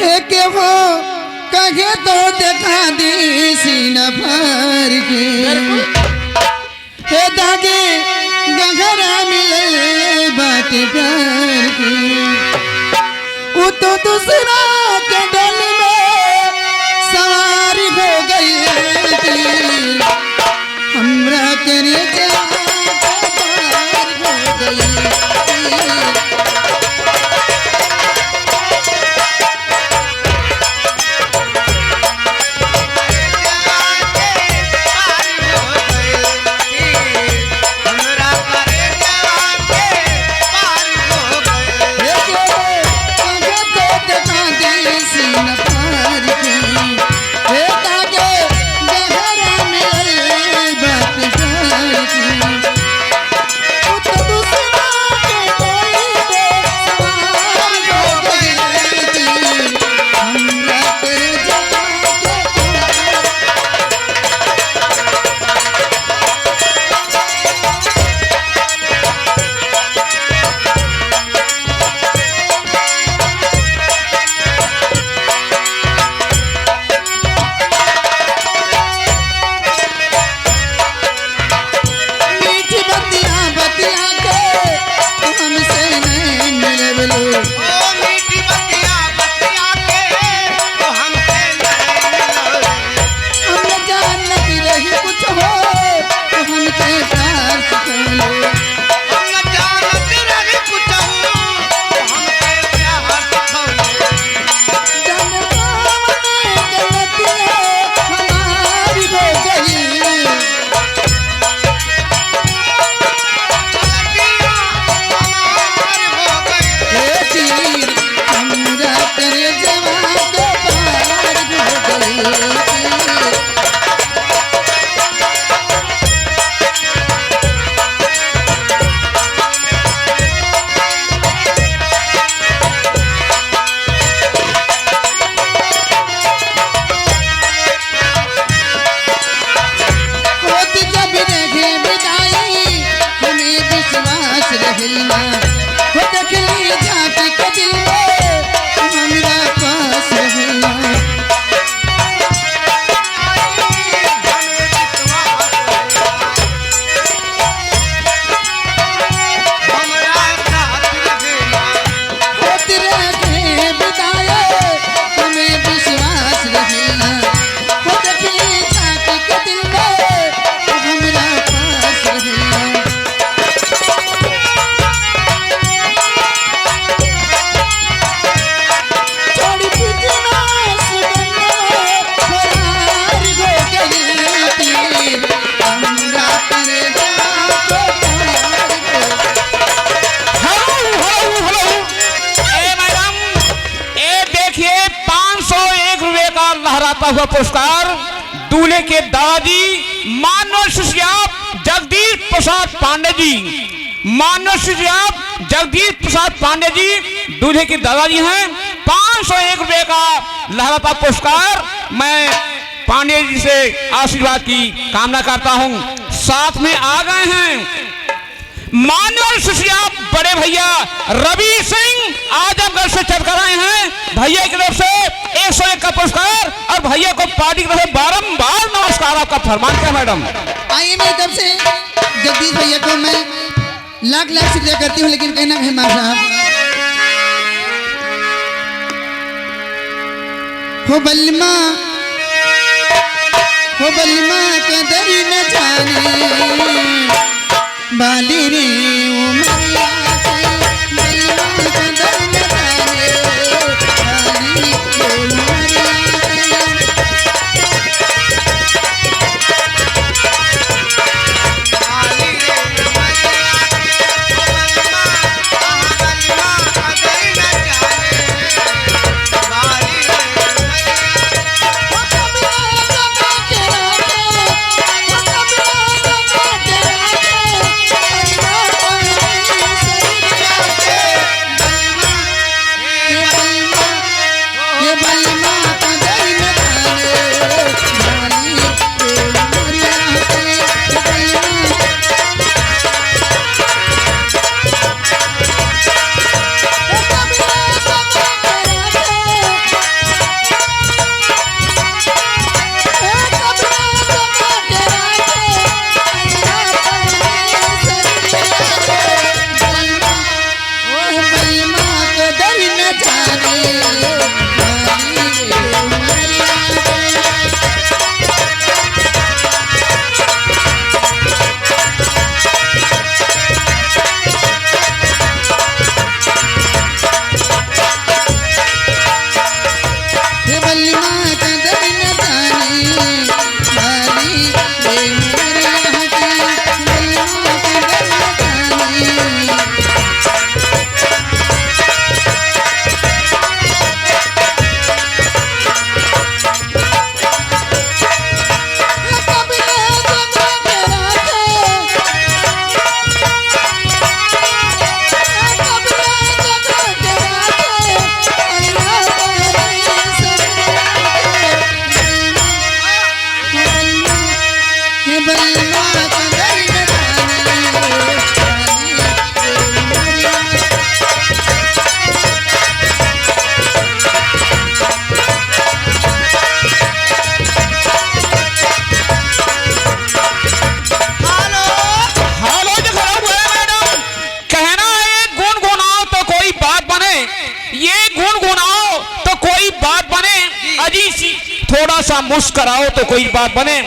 एक वो कहे तो देखा दी सीना भर के हे दागे गघरा मिले बात प्यार की वो तो दूसरा के डल में सवार हो गई हमरा करे हुआ पुरस्कार दूल्हे के दादाजी मानव शिष्याप जगदीश प्रसाद पांडे जी। मानव शिष्याप जगदीश प्रसाद पांडे जी दूल्हे के दादाजी हैं। 501 रुपए का लहराता पुरस्कार मैं पांडे जी से आशीर्वाद की कामना करता हूं। साथ में आ गए हैं मानव शिष्याप बड़े भैया रवि सिंह, आज आप घर से चल कर आए हैं। भैया की तरफ से 101 का पुरस्कार और भैया को पार्टी की तरफ से बारंबार नमस्कार। आपका फरमान क्या मैडम? आइए मेरी तरफ से जगदीश भैया को मैं लाख लाख शुक्रिया करती हूँ, लेकिन कहना है मां साहब हो बलमा कदर न जाने बाली रे उमरिया बलमा कदर न जाने बाली रे उमरिया। हरी सी थोड़ा सा मुस्कुराओ तो कोई बात बने।